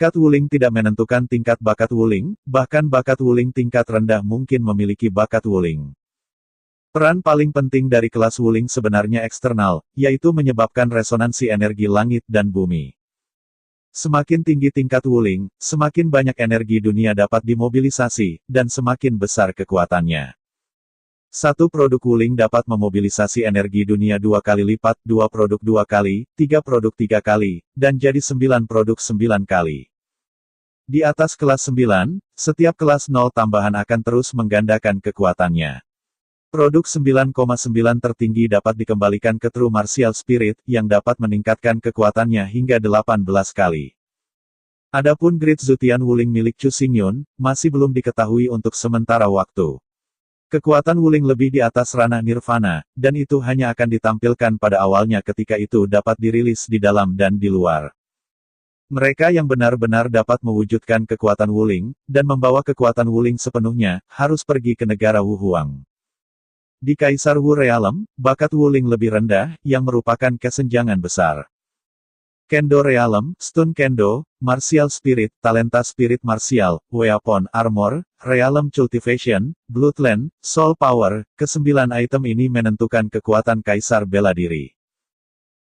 Tingkat Wuling tidak menentukan tingkat bakat Wuling, bahkan bakat Wuling tingkat rendah mungkin memiliki bakat Wuling. Peran paling penting dari kelas Wuling sebenarnya eksternal, yaitu menyebabkan resonansi energi langit dan bumi. Semakin tinggi tingkat Wuling, semakin banyak energi dunia dapat dimobilisasi, dan semakin besar kekuatannya. Satu produk Wuling dapat memobilisasi energi dunia 2 kali lipat, 2 produk 2 kali, 3 produk 3 kali, dan jadi 9 produk 9 kali. Di atas kelas 9, setiap kelas 0 tambahan akan terus menggandakan kekuatannya. Produk 9,9 tertinggi dapat dikembalikan ke True Martial Spirit, yang dapat meningkatkan kekuatannya hingga 18 kali. Adapun Great Zutian Wuling milik Chu Xingyun, masih belum diketahui untuk sementara waktu. Kekuatan Wuling lebih di atas ranah Nirvana, dan itu hanya akan ditampilkan pada awalnya ketika itu dapat dirilis di dalam dan di luar. Mereka yang benar-benar dapat mewujudkan kekuatan Wuling, dan membawa kekuatan Wuling sepenuhnya, harus pergi ke negara Wuhuang. Di Kaisar Wu Realm, bakat Wuling lebih rendah, yang merupakan kesenjangan besar. Kendo Realm, Stun Kendo, Martial Spirit, Talenta Spirit Martial, Weapon Armor, Realm Cultivation, Bloodline, Soul Power, ke-9 item ini menentukan kekuatan Kaisar bela diri.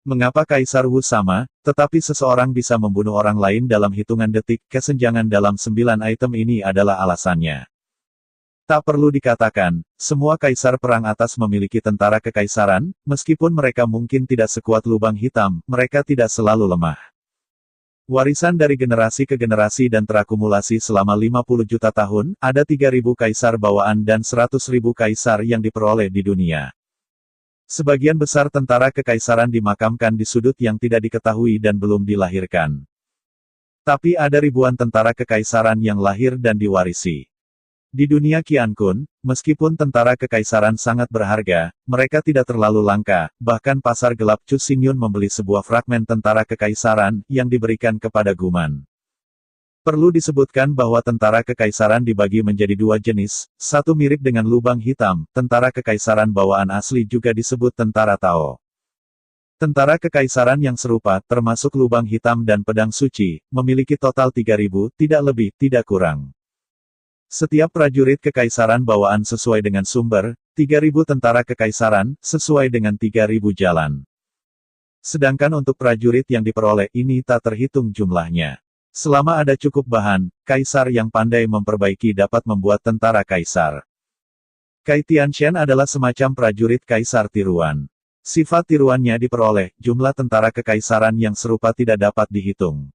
Mengapa Kaisar Wu sama, tetapi seseorang bisa membunuh orang lain dalam hitungan detik, kesenjangan dalam 9 item ini adalah alasannya. Tak perlu dikatakan, semua kaisar perang atas memiliki tentara kekaisaran, meskipun mereka mungkin tidak sekuat lubang hitam, mereka tidak selalu lemah. Warisan dari generasi ke generasi dan terakumulasi selama 50 juta tahun, ada 3.000 kaisar bawaan dan 100.000 kaisar yang diperoleh di dunia. Sebagian besar tentara kekaisaran dimakamkan di sudut yang tidak diketahui dan belum dilahirkan. Tapi ada ribuan tentara kekaisaran yang lahir dan diwarisi. Di dunia Qian Kun, meskipun tentara kekaisaran sangat berharga, mereka tidak terlalu langka, bahkan pasar gelap Chu Xingyun membeli sebuah fragmen tentara kekaisaran, yang diberikan kepada Guman. Perlu disebutkan bahwa tentara kekaisaran dibagi menjadi 2 jenis, satu mirip dengan lubang hitam, tentara kekaisaran bawaan asli juga disebut tentara Tao. Tentara kekaisaran yang serupa, termasuk lubang hitam dan pedang suci, memiliki total 3.000, tidak lebih, tidak kurang. Setiap prajurit kekaisaran bawaan sesuai dengan sumber, 3.000 tentara kekaisaran, sesuai dengan 3.000 jalan. Sedangkan untuk prajurit yang diperoleh ini tak terhitung jumlahnya. Selama ada cukup bahan, kaisar yang pandai memperbaiki dapat membuat tentara kaisar. Kai Tianshan adalah semacam prajurit kaisar tiruan. Sifat tiruannya diperoleh, jumlah tentara kekaisaran yang serupa tidak dapat dihitung.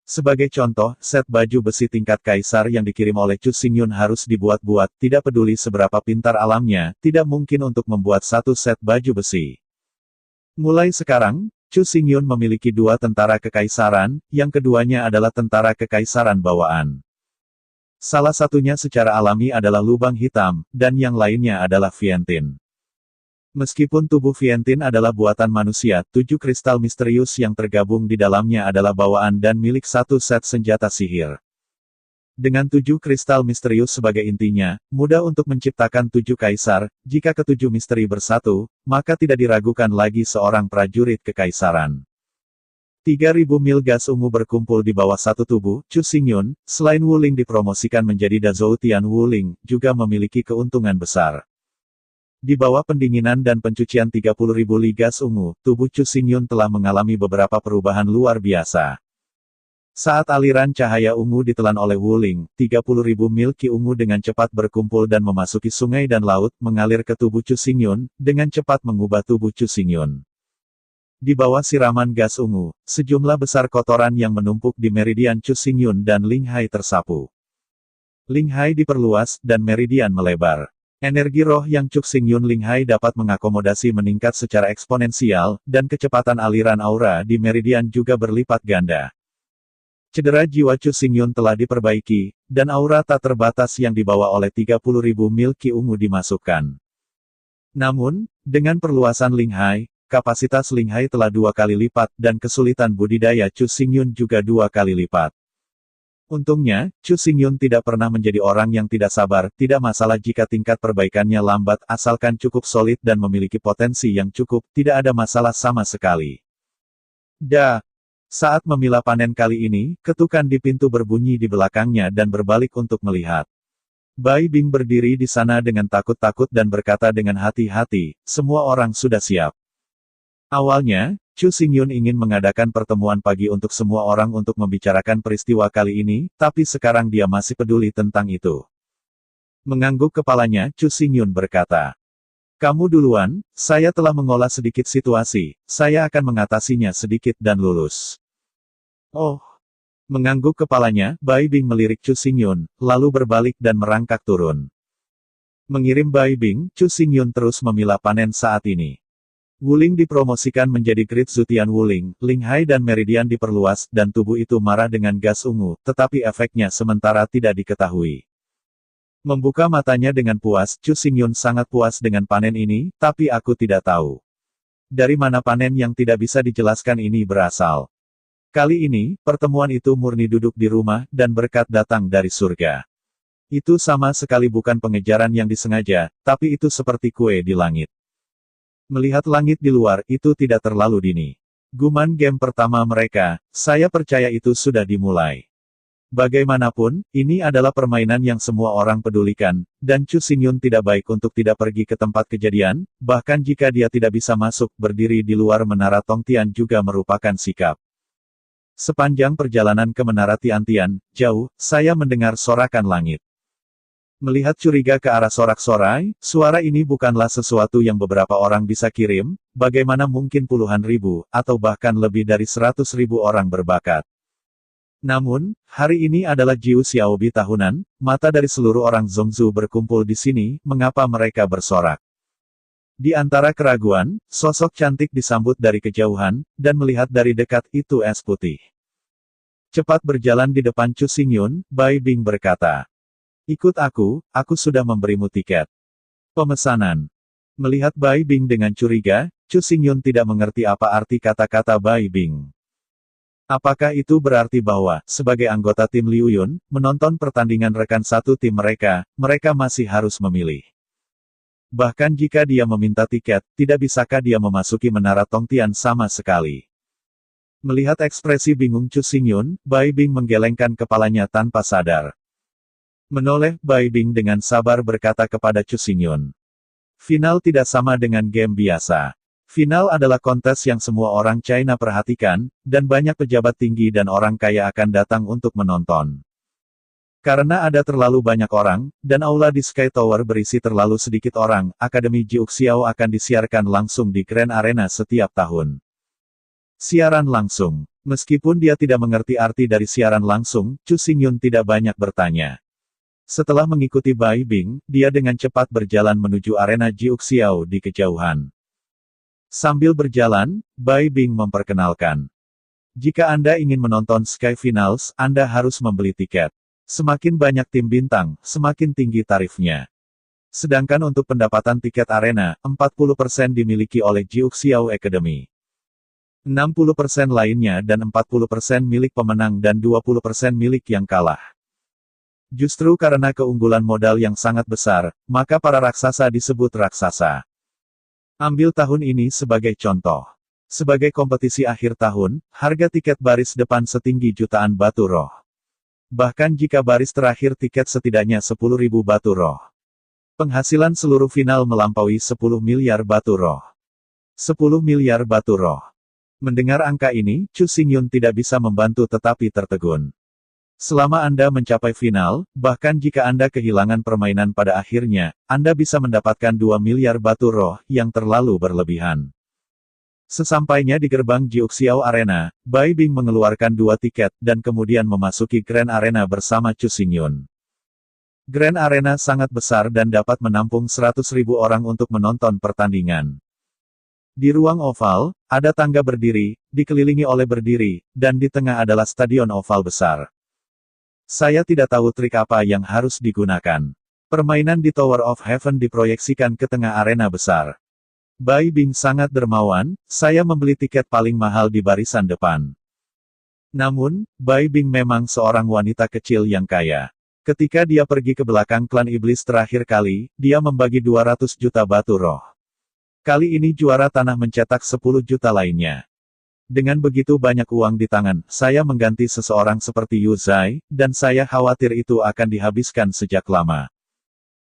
Sebagai contoh, set baju besi tingkat kaisar yang dikirim oleh Chu Xingyun harus dibuat-buat, tidak peduli seberapa pintar alamnya, tidak mungkin untuk membuat satu set baju besi. Mulai sekarang, Chu Xingyun memiliki 2 tentara kekaisaran, yang keduanya adalah tentara kekaisaran bawaan. Salah satunya secara alami adalah lubang hitam, dan yang lainnya adalah Vientin. Meskipun tubuh Vientin adalah buatan manusia, 7 kristal misterius yang tergabung di dalamnya adalah bawaan dan milik satu set senjata sihir. Dengan 7 kristal misterius sebagai intinya, mudah untuk menciptakan 7 kaisar, jika ke-7 misteri bersatu, maka tidak diragukan lagi seorang prajurit kekaisaran. 3.000 mil gas ungu berkumpul di bawah satu tubuh, Chu Xingyun, selain Wuling dipromosikan menjadi Dazoutian Wuling, juga memiliki keuntungan besar. Di bawah pendinginan dan pencucian 30.000 li gas ungu, tubuh Chu Xingyun telah mengalami beberapa perubahan luar biasa. Saat aliran cahaya ungu ditelan oleh Wuling, 30.000 mil Qi ungu dengan cepat berkumpul dan memasuki sungai dan laut, mengalir ke tubuh Chu Xingyun, dengan cepat mengubah tubuh Chu Xingyun. Di bawah siraman gas ungu, sejumlah besar kotoran yang menumpuk di meridian Chu Xingyun dan Linghai tersapu. Linghai diperluas, dan meridian melebar. Energi roh yang Chu Xingyun Linghai dapat mengakomodasi meningkat secara eksponensial, dan kecepatan aliran aura di meridian juga berlipat ganda. Cedera jiwa Chu Xingyun telah diperbaiki, dan aura tak terbatas yang dibawa oleh 30.000 mil Qi ungu dimasukkan. Namun, dengan perluasan Linghai, kapasitas Linghai telah 2 kali lipat, dan kesulitan budidaya Chu Xingyun juga 2 kali lipat. Untungnya, Chu Xingyun tidak pernah menjadi orang yang tidak sabar, tidak masalah jika tingkat perbaikannya lambat, asalkan cukup solid dan memiliki potensi yang cukup, tidak ada masalah sama sekali. Saat memilah panen kali ini, ketukan di pintu berbunyi di belakangnya dan berbalik untuk melihat. Bai Bing berdiri di sana dengan takut-takut dan berkata dengan hati-hati, semua orang sudah siap. Awalnya, Chu Xingyun ingin mengadakan pertemuan pagi untuk semua orang untuk membicarakan peristiwa kali ini, tapi sekarang dia masih peduli tentang itu. Mengangguk kepalanya, Chu Xingyun berkata, "Kamu duluan, saya telah mengolah sedikit situasi, saya akan mengatasinya sedikit dan lulus." Oh. Mengangguk kepalanya, Bai Bing melirik Chu Xingyun, lalu berbalik dan merangkak turun. Mengirim Bai Bing, Chu Xingyun terus memilah panen saat ini. Wuling dipromosikan menjadi Great Zutian Wuling, Linghai dan Meridian diperluas, dan tubuh itu marah dengan gas ungu, tetapi efeknya sementara tidak diketahui. Membuka matanya dengan puas, Chu Xingyun sangat puas dengan panen ini, tapi aku tidak tahu. Dari mana panen yang tidak bisa dijelaskan ini berasal. Kali ini, pertemuan itu murni duduk di rumah, dan berkat datang dari surga. Itu sama sekali bukan pengejaran yang disengaja, tapi itu seperti kue di langit. Melihat langit di luar, itu tidak terlalu dini. Guman game pertama mereka, saya percaya itu sudah dimulai. Bagaimanapun, ini adalah permainan yang semua orang pedulikan, dan Chu Xingyun tidak baik untuk tidak pergi ke tempat kejadian, bahkan jika dia tidak bisa masuk, berdiri di luar Menara Tongtian juga merupakan sikap. Sepanjang perjalanan ke Menara Tiantian, jauh, saya mendengar sorakan langit. Melihat curiga ke arah sorak-sorai, suara ini bukanlah sesuatu yang beberapa orang bisa kirim, bagaimana mungkin puluhan ribu, atau bahkan lebih dari 100.000 orang berbakat. Namun, hari ini adalah Jiu Xiaobi tahunan, mata dari seluruh orang Zhongzhou berkumpul di sini, mengapa mereka bersorak. Di antara keraguan, sosok cantik disambut dari kejauhan, dan melihat dari dekat, itu es putih. Cepat berjalan di depan Chu Xingyun, Bai Bing berkata. Ikut aku sudah memberimu tiket. Pemesanan. Melihat Bai Bing dengan curiga, Chu Xingyun tidak mengerti apa arti kata-kata Bai Bing. Apakah itu berarti bahwa, sebagai anggota tim Liu Yun, menonton pertandingan rekan satu tim mereka, mereka masih harus memilih. Bahkan jika dia meminta tiket, tidak bisakah dia memasuki Menara Tongtian sama sekali? Melihat ekspresi bingung Chu Xingyun, Bai Bing menggelengkan kepalanya tanpa sadar. Menoleh, Bai Bing dengan sabar berkata kepada Chu Xingyun. Final tidak sama dengan game biasa. Final adalah kontes yang semua orang China perhatikan, dan banyak pejabat tinggi dan orang kaya akan datang untuk menonton. Karena ada terlalu banyak orang, dan aula di Sky Tower berisi terlalu sedikit orang, Akademi Jiuxiao akan disiarkan langsung di Grand Arena setiap tahun. Siaran langsung. Meskipun dia tidak mengerti arti dari siaran langsung, Chu Xingyun tidak banyak bertanya. Setelah mengikuti Bai Bing, dia dengan cepat berjalan menuju arena Jiuxiao di kejauhan. Sambil berjalan, Bai Bing memperkenalkan. Jika Anda ingin menonton Sky Finals, Anda harus membeli tiket. Semakin banyak tim bintang, semakin tinggi tarifnya. Sedangkan untuk pendapatan tiket arena, 40% dimiliki oleh Jiuxiao Academy. 60% lainnya dan 40% milik pemenang dan 20% milik yang kalah. Justru karena keunggulan modal yang sangat besar, maka para raksasa disebut raksasa. Ambil tahun ini sebagai contoh. Sebagai kompetisi akhir tahun, harga tiket baris depan setinggi jutaan batu roh. Bahkan jika baris terakhir tiket setidaknya 10.000 batu roh. Penghasilan seluruh final melampaui 10 miliar batu roh. 10 miliar batu roh. Mendengar angka ini, Chu Xingyun tidak bisa membantu tetapi tertegun. Selama Anda mencapai final, bahkan jika Anda kehilangan permainan pada akhirnya, Anda bisa mendapatkan 2 miliar batu roh, yang terlalu berlebihan. Sesampainya di gerbang Jiuxiao Arena, Bai Bing mengeluarkan 2 tiket, dan kemudian memasuki Grand Arena bersama Chu Xingyun. Grand Arena sangat besar dan dapat menampung 100.000 orang untuk menonton pertandingan. Di ruang oval, ada tangga berdiri, dikelilingi oleh berdiri, dan di tengah adalah stadion oval besar. Saya tidak tahu trik apa yang harus digunakan. Permainan di Tower of Heaven diproyeksikan ke tengah arena besar. Bai Bing sangat dermawan, saya membeli tiket paling mahal di barisan depan. Namun, Bai Bing memang seorang wanita kecil yang kaya. Ketika dia pergi ke belakang klan iblis terakhir kali, dia membagi 200 juta batu roh. Kali ini juara tanah mencetak 10 juta lainnya. Dengan begitu banyak uang di tangan, saya mengganti seseorang seperti Yu Zai, dan saya khawatir itu akan dihabiskan sejak lama.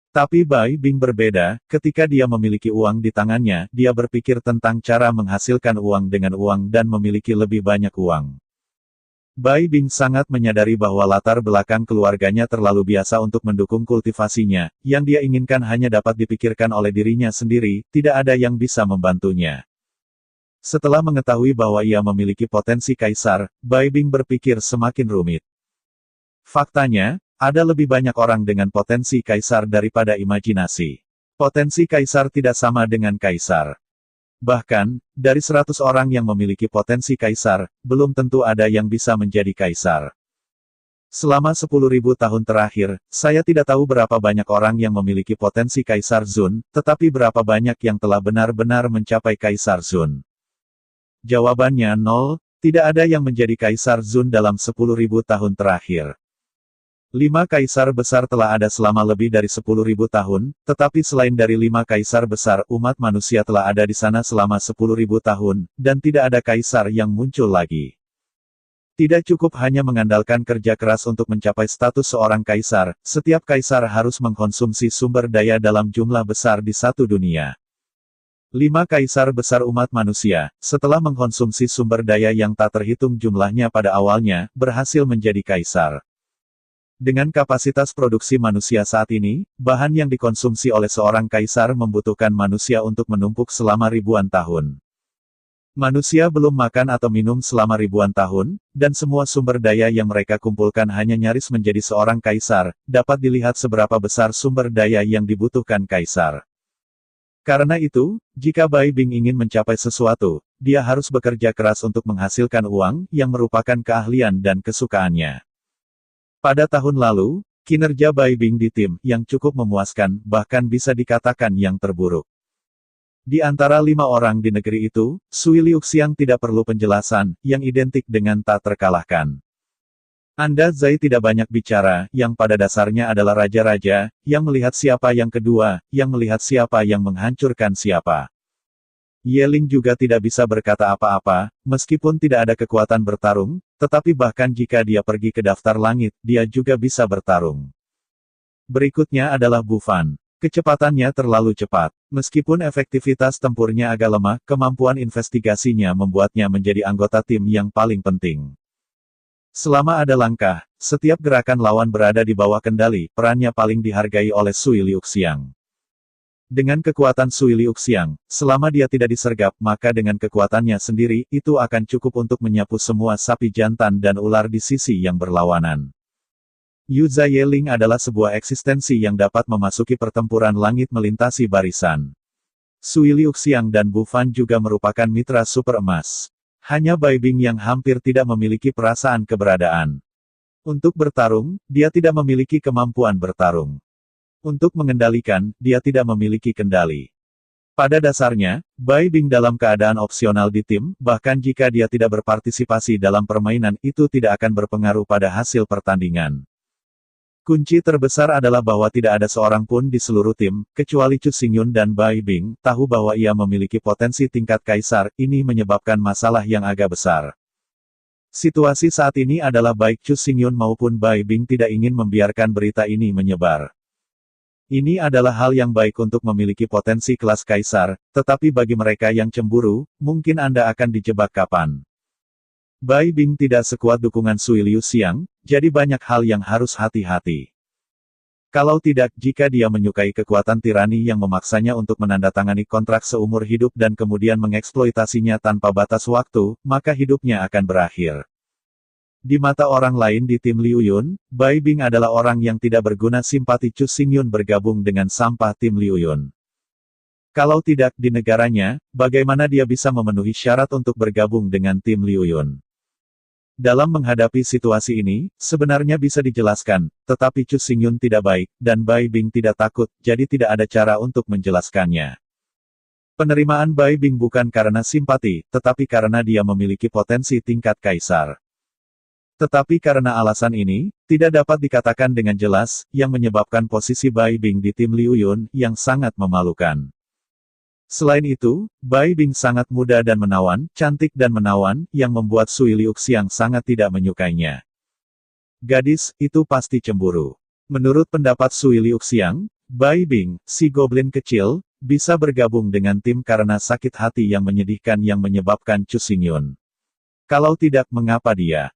Tapi Bai Bing berbeda, ketika dia memiliki uang di tangannya, dia berpikir tentang cara menghasilkan uang dengan uang dan memiliki lebih banyak uang. Bai Bing sangat menyadari bahwa latar belakang keluarganya terlalu biasa untuk mendukung kultivasinya, yang dia inginkan hanya dapat dipikirkan oleh dirinya sendiri, tidak ada yang bisa membantunya. Setelah mengetahui bahwa ia memiliki potensi kaisar, Bai Bing berpikir semakin rumit. Faktanya, ada lebih banyak orang dengan potensi kaisar daripada imajinasi. Potensi kaisar tidak sama dengan kaisar. Bahkan, dari 100 orang yang memiliki potensi kaisar, belum tentu ada yang bisa menjadi kaisar. Selama 10.000 tahun terakhir, saya tidak tahu berapa banyak orang yang memiliki potensi kaisar Zun, tetapi berapa banyak yang telah benar-benar mencapai kaisar Zun. Jawabannya 0, tidak ada yang menjadi kaisar Zun dalam 10.000 tahun terakhir. 5 kaisar besar telah ada selama lebih dari 10.000 tahun, tetapi selain dari 5 kaisar besar, umat manusia telah ada di sana selama 10.000 tahun, dan tidak ada kaisar yang muncul lagi. Tidak cukup hanya mengandalkan kerja keras untuk mencapai status seorang kaisar, setiap kaisar harus mengkonsumsi sumber daya dalam jumlah besar di satu dunia. 5 kaisar besar umat manusia, setelah mengkonsumsi sumber daya yang tak terhitung jumlahnya pada awalnya, berhasil menjadi kaisar. Dengan kapasitas produksi manusia saat ini, bahan yang dikonsumsi oleh seorang kaisar membutuhkan manusia untuk menumpuk selama ribuan tahun. Manusia belum makan atau minum selama ribuan tahun, dan semua sumber daya yang mereka kumpulkan hanya nyaris menjadi seorang kaisar, dapat dilihat seberapa besar sumber daya yang dibutuhkan kaisar. Karena itu, jika Bai Bing ingin mencapai sesuatu, dia harus bekerja keras untuk menghasilkan uang, yang merupakan keahlian dan kesukaannya. Pada tahun lalu, kinerja Bai Bing di tim, yang cukup memuaskan, bahkan bisa dikatakan yang terburuk. Di antara 5 orang di negeri itu, Sui Liuxiang tidak perlu penjelasan, yang identik dengan tak terkalahkan. Anda Zai tidak banyak bicara, yang pada dasarnya adalah raja-raja, yang melihat siapa yang kedua, yang melihat siapa yang menghancurkan siapa. Yeling juga tidak bisa berkata apa-apa, meskipun tidak ada kekuatan bertarung, tetapi bahkan jika dia pergi ke daftar langit, dia juga bisa bertarung. Berikutnya adalah Bufan. Kecepatannya terlalu cepat. Meskipun efektivitas tempurnya agak lemah, kemampuan investigasinya membuatnya menjadi anggota tim yang paling penting. Selama ada langkah, setiap gerakan lawan berada di bawah kendali, perannya paling dihargai oleh Sui Liuxiang. Dengan kekuatan Sui Liuxiang, selama dia tidak disergap, maka dengan kekuatannya sendiri, itu akan cukup untuk menyapu semua sapi jantan dan ular di sisi yang berlawanan. Yu Zai Yeling adalah sebuah eksistensi yang dapat memasuki pertempuran langit melintasi barisan. Sui Liuxiang dan Bufan juga merupakan mitra super emas. Hanya Bai Bing yang hampir tidak memiliki perasaan keberadaan. Untuk bertarung, dia tidak memiliki kemampuan bertarung. Untuk mengendalikan, dia tidak memiliki kendali. Pada dasarnya, Bai Bing dalam keadaan opsional di tim, bahkan jika dia tidak berpartisipasi dalam permainan, itu tidak akan berpengaruh pada hasil pertandingan. Kunci terbesar adalah bahwa tidak ada seorang pun di seluruh tim, kecuali Chu Xingyun dan Bai Bing, tahu bahwa ia memiliki potensi tingkat kaisar, ini menyebabkan masalah yang agak besar. Situasi saat ini adalah baik Chu Xingyun maupun Bai Bing tidak ingin membiarkan berita ini menyebar. Ini adalah hal yang baik untuk memiliki potensi kelas kaisar, tetapi bagi mereka yang cemburu, mungkin Anda akan dijebak kapan. Bai Bing tidak sekuat dukungan Sui Liuxiang, jadi banyak hal yang harus hati-hati. Kalau tidak, jika dia menyukai kekuatan tirani yang memaksanya untuk menandatangani kontrak seumur hidup dan kemudian mengeksploitasinya tanpa batas waktu, maka hidupnya akan berakhir. Di mata orang lain di tim Liu Yun, Bai Bing adalah orang yang tidak berguna. Simpati Chu Xingyun bergabung dengan sampah tim Liu Yun. Kalau tidak di negaranya, bagaimana dia bisa memenuhi syarat untuk bergabung dengan tim Liu Yun? Dalam menghadapi situasi ini, sebenarnya bisa dijelaskan, tetapi Chu Xingyun tidak baik, dan Bai Bing tidak takut, jadi tidak ada cara untuk menjelaskannya. Penerimaan Bai Bing bukan karena simpati, tetapi karena dia memiliki potensi tingkat kaisar. Tetapi karena alasan ini, tidak dapat dikatakan dengan jelas, yang menyebabkan posisi Bai Bing di tim Liu Yun, yang sangat memalukan. Selain itu, Bai Bing sangat muda dan menawan, cantik dan menawan, yang membuat Sui Liuxiang sangat tidak menyukainya. Gadis, itu pasti cemburu. Menurut pendapat Sui Liuxiang, Bai Bing, si goblin kecil, bisa bergabung dengan tim karena sakit hati yang menyedihkan yang menyebabkan Chu Xingyun. Kalau tidak, mengapa dia?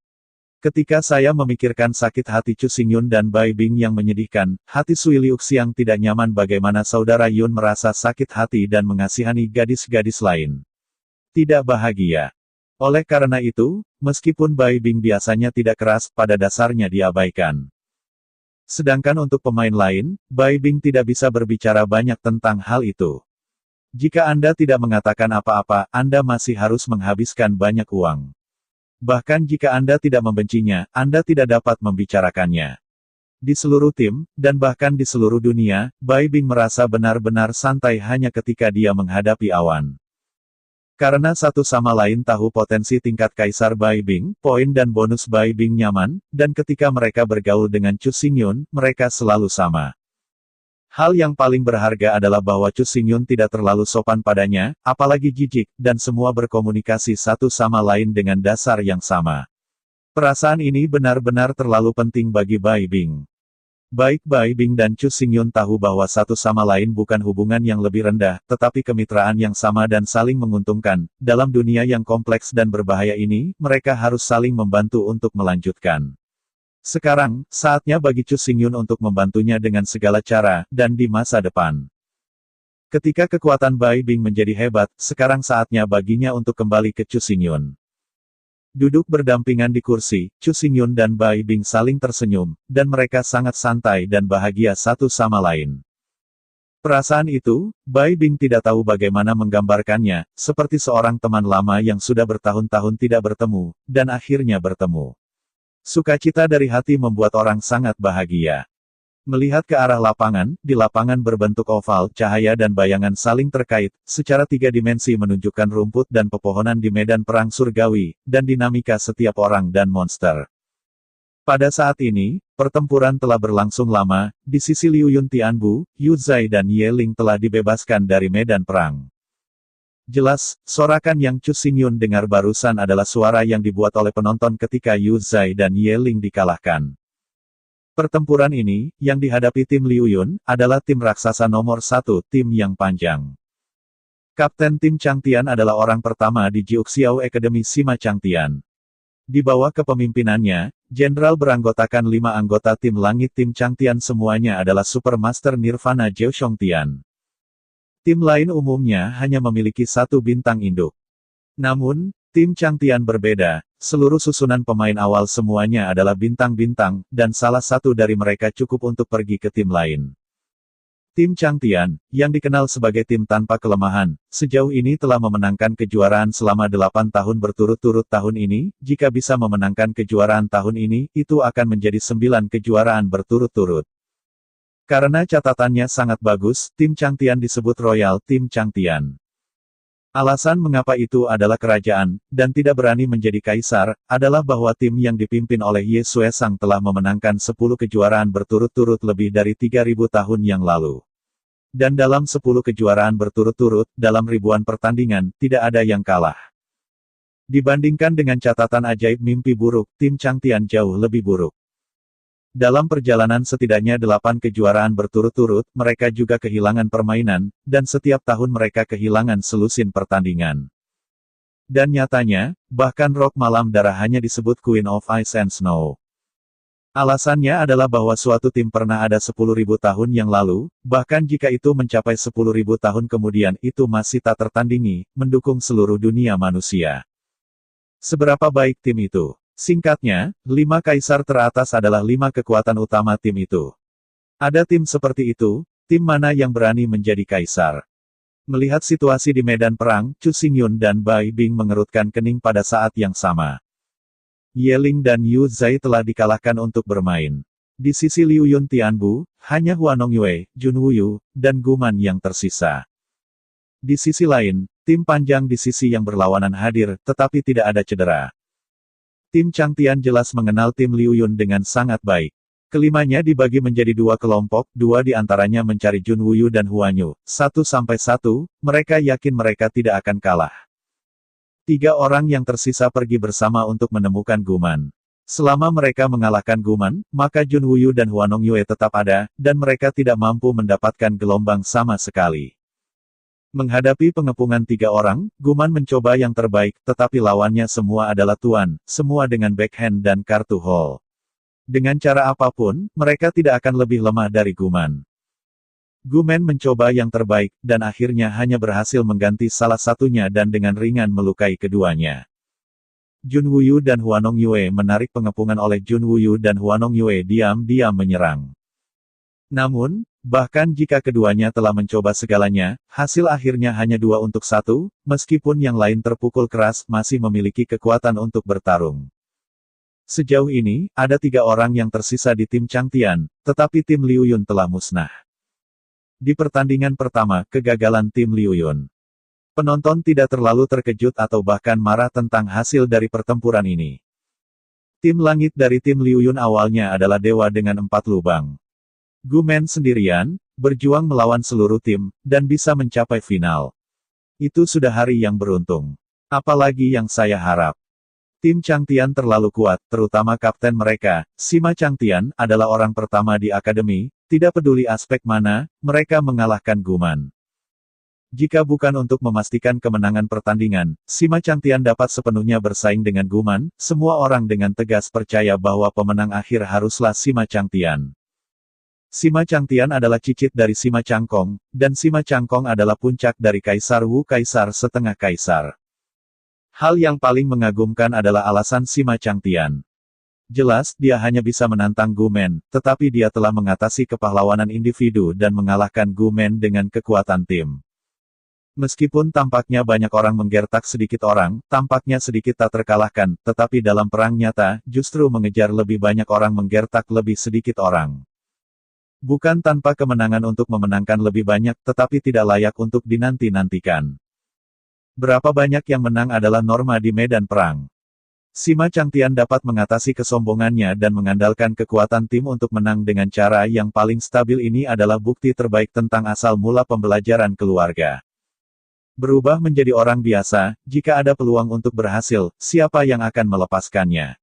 Ketika saya memikirkan sakit hati Chu Xingyun dan Bai Bing yang menyedihkan, hati Sui Liuxiang tidak nyaman bagaimana saudara Yun merasa sakit hati dan mengasihani gadis-gadis lain. Tidak bahagia. Oleh karena itu, meskipun Bai Bing biasanya tidak keras, pada dasarnya diabaikan. Sedangkan untuk pemain lain, Bai Bing tidak bisa berbicara banyak tentang hal itu. Jika Anda tidak mengatakan apa-apa, Anda masih harus menghabiskan banyak uang. Bahkan jika Anda tidak membencinya, Anda tidak dapat membicarakannya. Di seluruh tim, dan bahkan di seluruh dunia, Bai Bing merasa benar-benar santai hanya ketika dia menghadapi awan. Karena satu sama lain tahu potensi tingkat Kaisar Bai Bing, poin dan bonus Bai Bing nyaman, dan ketika mereka bergaul dengan Chu Xingyun, mereka selalu sama. Hal yang paling berharga adalah bahwa Chu Xingyun tidak terlalu sopan padanya, apalagi jijik, dan semua berkomunikasi satu sama lain dengan dasar yang sama. Perasaan ini benar-benar terlalu penting bagi Bai Bing. Baik Bai Bing dan Chu Xingyun tahu bahwa satu sama lain bukan hubungan yang lebih rendah, tetapi kemitraan yang sama dan saling menguntungkan. Dalam dunia yang kompleks dan berbahaya ini, mereka harus saling membantu untuk melanjutkan. Sekarang, saatnya bagi Chu Xingyun untuk membantunya dengan segala cara, dan di masa depan. Ketika kekuatan Bai Bing menjadi hebat, sekarang saatnya baginya untuk kembali ke Chu Xingyun. Duduk berdampingan di kursi, Chu Xingyun dan Bai Bing saling tersenyum, dan mereka sangat santai dan bahagia satu sama lain. Perasaan itu, Bai Bing tidak tahu bagaimana menggambarkannya, seperti seorang teman lama yang sudah bertahun-tahun tidak bertemu, dan akhirnya bertemu. Sukacita dari hati membuat orang sangat bahagia. Melihat ke arah lapangan, di lapangan berbentuk oval, cahaya dan bayangan saling terkait, secara tiga dimensi menunjukkan rumput dan pepohonan di medan perang surgawi, dan dinamika setiap orang dan monster. Pada saat ini, pertempuran telah berlangsung lama, di sisi Liu Yun Tianbu, Yu Zai dan Ye Ling telah dibebaskan dari medan perang. Jelas, sorakan yang Chu Xingyun dengar barusan adalah suara yang dibuat oleh penonton ketika Yu Zai dan Ye Ling dikalahkan. Pertempuran ini, yang dihadapi tim Liu Yun, adalah tim raksasa nomor 1, tim yang panjang. Kapten tim Changtian adalah orang pertama di Jiuxiao Academy Sima Changtian. Di bawah kepemimpinannya, Jenderal beranggotakan 5 anggota tim langit tim Changtian semuanya adalah Supermaster Nirvana Zhou Shongtian. Tim lain umumnya hanya memiliki 1 bintang induk. Namun, tim Changtian berbeda, seluruh susunan pemain awal semuanya adalah bintang-bintang, dan salah satu dari mereka cukup untuk pergi ke tim lain. Tim Changtian, yang dikenal sebagai tim tanpa kelemahan, sejauh ini telah memenangkan kejuaraan selama 8 tahun berturut-turut tahun ini. Jika bisa memenangkan kejuaraan tahun ini, itu akan menjadi 9 kejuaraan berturut-turut. Karena catatannya sangat bagus, tim Changtian disebut Royal Tim Changtian. Alasan mengapa itu adalah kerajaan, dan tidak berani menjadi kaisar, adalah bahwa tim yang dipimpin oleh Ye Xuesang telah memenangkan 10 kejuaraan berturut-turut lebih dari 3.000 tahun yang lalu. Dan dalam 10 kejuaraan berturut-turut, dalam ribuan pertandingan, tidak ada yang kalah. Dibandingkan dengan catatan ajaib mimpi buruk, tim Changtian jauh lebih buruk. Dalam perjalanan setidaknya 8 kejuaraan berturut-turut, mereka juga kehilangan permainan, dan setiap tahun mereka kehilangan selusin pertandingan. Dan nyatanya, bahkan Rock Malam Darah hanya disebut Queen of Ice and Snow. Alasannya adalah bahwa suatu tim pernah ada 10.000 tahun yang lalu, bahkan jika itu mencapai 10.000 tahun kemudian itu masih tak tertandingi, mendukung seluruh dunia manusia. Seberapa baik tim itu? Singkatnya, 5 kaisar teratas adalah 5 kekuatan utama tim itu. Ada tim seperti itu, tim mana yang berani menjadi kaisar? Melihat situasi di medan perang, Chu Xingyun dan Bai Bing mengerutkan kening pada saat yang sama. Ye Ling dan Yu Zai telah dikalahkan untuk bermain. Di sisi Liu Yun Tianbu, hanya Huanong Yue, Jun Wuyu, dan Guman yang tersisa. Di sisi lain, tim panjang di sisi yang berlawanan hadir, tetapi tidak ada cedera. Tim Changtian jelas mengenal tim Liu Yun dengan sangat baik. Kelimanya dibagi menjadi dua kelompok, dua di antaranya mencari Jun Wuyu dan Huanyu, 1-1, mereka yakin mereka tidak akan kalah. 3 orang yang tersisa pergi bersama untuk menemukan Guman. Selama mereka mengalahkan Guman, maka Jun Wuyu dan Huanong Yue tetap ada, dan mereka tidak mampu mendapatkan gelombang sama sekali. Menghadapi pengepungan 3 orang, Guman mencoba yang terbaik, tetapi lawannya semua adalah tuan, semua dengan backhand dan kartu hole. Dengan cara apapun, mereka tidak akan lebih lemah dari Guman. Guman mencoba yang terbaik, dan akhirnya hanya berhasil mengganti salah satunya dan dengan ringan melukai keduanya. Jun Wuyu dan Huanong Yue menarik pengepungan oleh Jun Wuyu dan Huanong Yue diam-diam menyerang. Namun, bahkan jika keduanya telah mencoba segalanya, hasil akhirnya hanya 2-1, meskipun yang lain terpukul keras, masih memiliki kekuatan untuk bertarung. Sejauh ini, ada 3 orang yang tersisa di tim Changtian, tetapi tim Liu Yun telah musnah. Di pertandingan pertama, kegagalan tim Liu Yun. Penonton tidak terlalu terkejut atau bahkan marah tentang hasil dari pertempuran ini. Tim langit dari tim Liu Yun awalnya adalah dewa dengan 4 lubang. Guman sendirian, berjuang melawan seluruh tim, dan bisa mencapai final. Itu sudah hari yang beruntung. Apalagi yang saya harap. Tim Changtian terlalu kuat, terutama kapten mereka, Sima Changtian, adalah orang pertama di akademi, tidak peduli aspek mana, mereka mengalahkan Guman. Jika bukan untuk memastikan kemenangan pertandingan, Sima Changtian dapat sepenuhnya bersaing dengan Guman, semua orang dengan tegas percaya bahwa pemenang akhir haruslah Sima Changtian. Sima Changtian adalah cicit dari Sima Changkong, dan Sima Changkong adalah puncak dari Kaisar Wu Kaisar setengah Kaisar. Hal yang paling mengagumkan adalah alasan Sima Changtian. Jelas, dia hanya bisa menantang Guman, tetapi dia telah mengatasi kepahlawanan individu dan mengalahkan Guman dengan kekuatan tim. Meskipun tampaknya banyak orang menggertak sedikit orang, tampaknya sedikit tak terkalahkan, tetapi dalam perang nyata, justru mengejar lebih banyak orang menggertak lebih sedikit orang. Bukan tanpa kemenangan untuk memenangkan lebih banyak, tetapi tidak layak untuk dinanti-nantikan. Berapa banyak yang menang adalah norma di medan perang. Sima Changtian dapat mengatasi kesombongannya dan mengandalkan kekuatan tim untuk menang dengan cara yang paling stabil. Ini adalah bukti terbaik tentang asal mula pembelajaran keluarga. Berubah menjadi orang biasa, jika ada peluang untuk berhasil, siapa yang akan melepaskannya?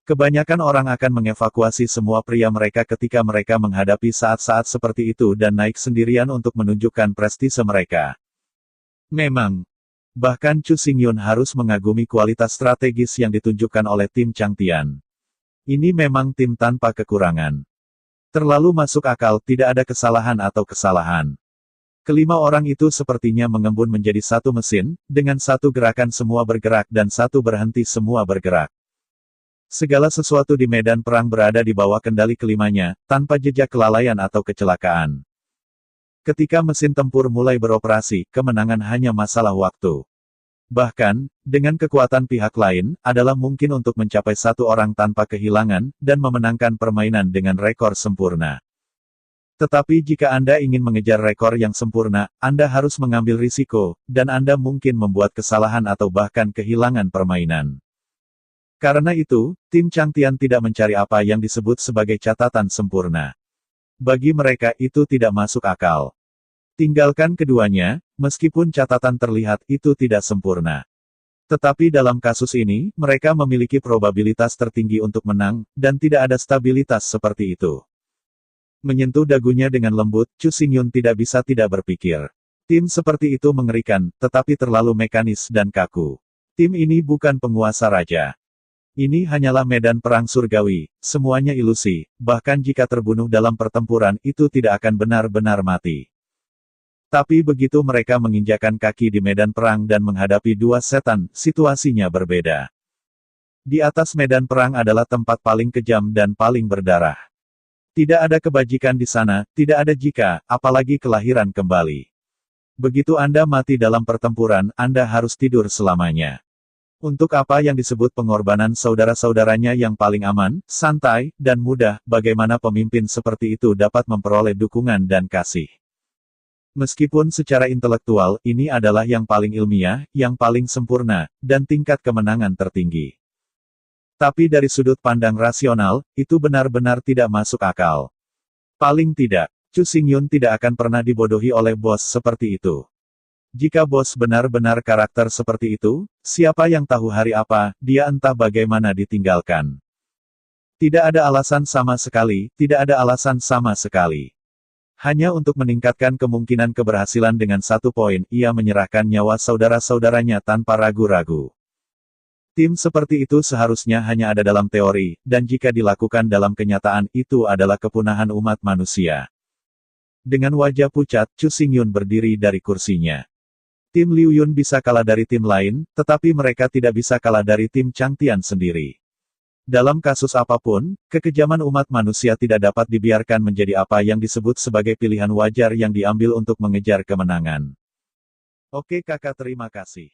Kebanyakan orang akan mengevakuasi semua pria mereka ketika mereka menghadapi saat-saat seperti itu dan naik sendirian untuk menunjukkan prestise mereka. Memang, bahkan Chu Xingyun harus mengagumi kualitas strategis yang ditunjukkan oleh tim Changtian. Ini memang tim tanpa kekurangan. Terlalu masuk akal, tidak ada kesalahan atau kesalahan. Kelima orang itu sepertinya mengembun menjadi satu mesin, dengan satu gerakan semua bergerak dan satu berhenti semua bergerak. Segala sesuatu di medan perang berada di bawah kendali kelimanya, tanpa jejak kelalaian atau kecelakaan. Ketika mesin tempur mulai beroperasi, kemenangan hanya masalah waktu. Bahkan, dengan kekuatan pihak lain, adalah mungkin untuk mencapai satu orang tanpa kehilangan, dan memenangkan permainan dengan rekor sempurna. Tetapi jika Anda ingin mengejar rekor yang sempurna, Anda harus mengambil risiko, dan Anda mungkin membuat kesalahan atau bahkan kehilangan permainan. Karena itu, tim Changtian tidak mencari apa yang disebut sebagai catatan sempurna. Bagi mereka itu tidak masuk akal. Tinggalkan keduanya, meskipun catatan terlihat itu tidak sempurna. Tetapi dalam kasus ini, mereka memiliki probabilitas tertinggi untuk menang, dan tidak ada stabilitas seperti itu. Menyentuh dagunya dengan lembut, Chu Xingyun tidak bisa tidak berpikir. Tim seperti itu mengerikan, tetapi terlalu mekanis dan kaku. Tim ini bukan penguasa raja. Ini hanyalah medan perang surgawi, semuanya ilusi, bahkan jika terbunuh dalam pertempuran itu tidak akan benar-benar mati. Tapi begitu mereka menginjakan kaki di medan perang dan menghadapi dua setan, situasinya berbeda. Di atas medan perang adalah tempat paling kejam dan paling berdarah. Tidak ada kebajikan di sana, tidak ada jika, apalagi kelahiran kembali. Begitu Anda mati dalam pertempuran, Anda harus tidur selamanya. Untuk apa yang disebut pengorbanan saudara-saudaranya yang paling aman, santai, dan mudah, bagaimana pemimpin seperti itu dapat memperoleh dukungan dan kasih? Meskipun secara intelektual, ini adalah yang paling ilmiah, yang paling sempurna, dan tingkat kemenangan tertinggi. Tapi dari sudut pandang rasional, itu benar-benar tidak masuk akal. Paling tidak, Chu Xingyun tidak akan pernah dibodohi oleh bos seperti itu. Jika bos benar-benar karakter seperti itu, siapa yang tahu hari apa, dia entah bagaimana ditinggalkan. Tidak ada alasan sama sekali, tidak ada alasan sama sekali. Hanya untuk meningkatkan kemungkinan keberhasilan dengan 1 poin, ia menyerahkan nyawa saudara-saudaranya tanpa ragu-ragu. Tim seperti itu seharusnya hanya ada dalam teori, dan jika dilakukan dalam kenyataan, itu adalah kepunahan umat manusia. Dengan wajah pucat, Chu Xingyun berdiri dari kursinya. Tim Liu Yun bisa kalah dari tim lain, tetapi mereka tidak bisa kalah dari tim Chang Tian sendiri. Dalam kasus apapun, kekejaman umat manusia tidak dapat dibiarkan menjadi apa yang disebut sebagai pilihan wajar yang diambil untuk mengejar kemenangan. Oke kakak, terima kasih.